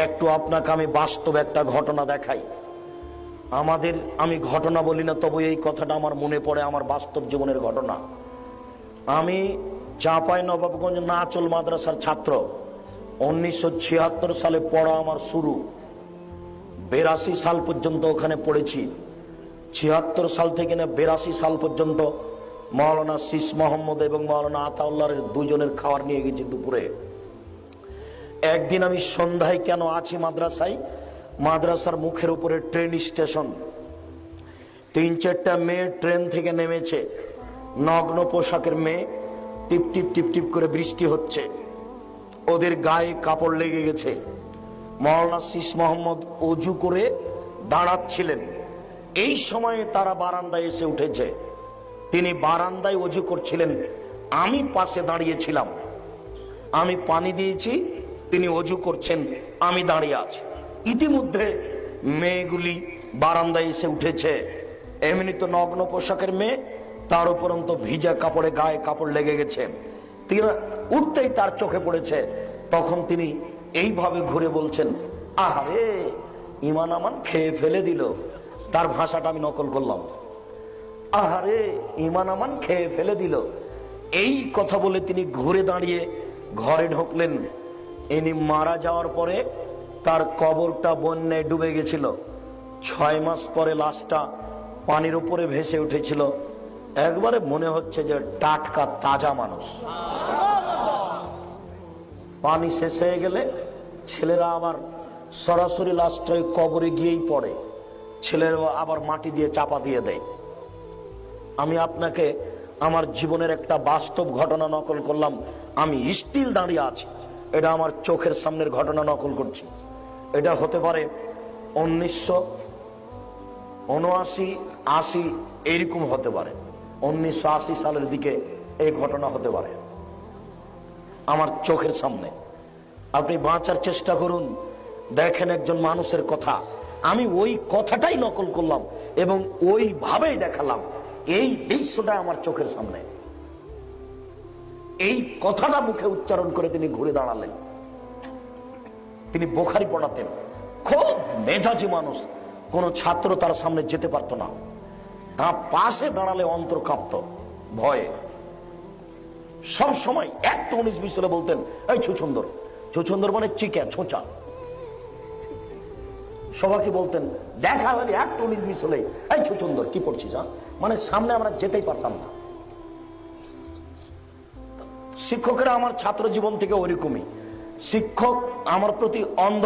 একটু আপনাকে আমি বাস্তব একটা ঘটনা দেখাই। আমি ঘটনা বলি না, তবে এই কথাটা আমার মনে পড়ে, আমার বাস্তব জীবনের ঘটনা। আমি চাঁপাইনবাবগঞ্জ নাচল মাদ্রাসার ছাত্র। 1976 সালে পড়া আমার শুরু। 82 সাল পর্যন্ত ওখানে পড়েছি। 76 সাল থেকে 82 সাল পর্যন্ত মাওলানা শীষ মোহাম্মদ এবং মাওলানা আতাউল্লাহর দুজনের খাবার নিয়ে গেছি দুপুরে। একদিন আমি সন্ধ্যায় কেন আছি মাদ্রাসায়, মাদ্রাসার মুখের উপরে ট্রেন স্টেশন। 3-4টা মেয়ে ট্রেন থেকে নেমেছে, নগ্ন পোশাকের মেয়ে। টিপ টিপ টিপ টিপ করে বৃষ্টি হচ্ছে, ওদের গায়ে কাপড় লেগে গেছে। মাওলানা শীষ মোহাম্মদ অজু করে দাঁড়াচ্ছিলেন, এই সময়ে তারা বারান্দায় এসে উঠেছে। তিনি বারান্দায় অজু করছিলেন, আমি পাশে দাঁড়িয়েছিলাম। আমি পানি দিয়েছি, তিনি অজু করছেন, আমি দাঁড়িয়ে আছি। ইতিমধ্যে মেয়েগুলি বারান্দায় এসে উঠেছে। এমনি তো নগ্ন পোশাকের মেয়ে, তার উপরন্ত ভিজা কাপড়ে গায়ে কাপড় লেগে গেছে। তিনি উঠতেই তার চোখে পড়েছে। তখন তিনি এইভাবে ঘুরে বলছেন, আহারে ইমান আমান খেয়ে ফেলে দিল। তার ভাষাটা আমি নকল করলাম, আহারে ইমান আমান খেয়ে ফেলে দিল। এই কথা বলে তিনি ঘুরে দাঁড়িয়ে ঘরে ঢুকলেন। ইনি মারা যাওয়ার পরে তার কবরটা বন্যায় ডুবে গেছিল। 6 মাস পরে লাশটা পানির উপরে ভেসে উঠেছিল। একবারে মনে হচ্ছে যে টাটকা তাজা মানুষ। পানি শেষ হয়ে গেলে ছেলেরা আবার সরাসরি লাশটা কবরে গিয়েই পড়ে, ছেলেরা আবার মাটি দিয়ে চাপা দিয়ে দেয়। আমি আপনাকে আমার জীবনের একটা বাস্তব ঘটনা নকল করলাম। আমি স্টিল দাঁড়িয়ে আছি, এটা আমার চোখের সামনের ঘটনা নকল করছি। এটা হতে পারে 1979-80 এইরকম হতে পারে। 1980 সালের দিকে এই ঘটনা হতে পারে আমার চোখের সামনে। আপনি বাঁচার চেষ্টা করুন, দেখেন একজন মানুষের কথা। আমি ওই কথাটাই নকল করলাম এবং ওইভাবেই দেখালাম। এই দৃশ্যটা আমার চোখের সামনে। এই কথাটা মুখে উচ্চারণ করে তিনি ঘুরে দাঁড়ালেন। তিনি বুখারী পড়াতেন, খুব মেজাজি মানুষ। কোন ছাত্র তার সামনে যেতে পারত না, তার পাশে দাঁড়ালে অন্তর কাঁপত ভয়ে। সব সময় একটা 19-20 সালে বলতেন, এই ছুছুন্দর। ছুছুন্দর মানে চিকা ছোঁচা। সবাইকে বলতেন, দেখা হলে একটা 19-20 হলে, এই ছুছুন্দর কি পড়ছিস? মানে সামনে আমরা যেতেই পারতাম না। শিক্ষকেরা আমার ছাত্র জীবন থেকে ওইরকমই। শিক্ষক আমার প্রতি অন্ধ।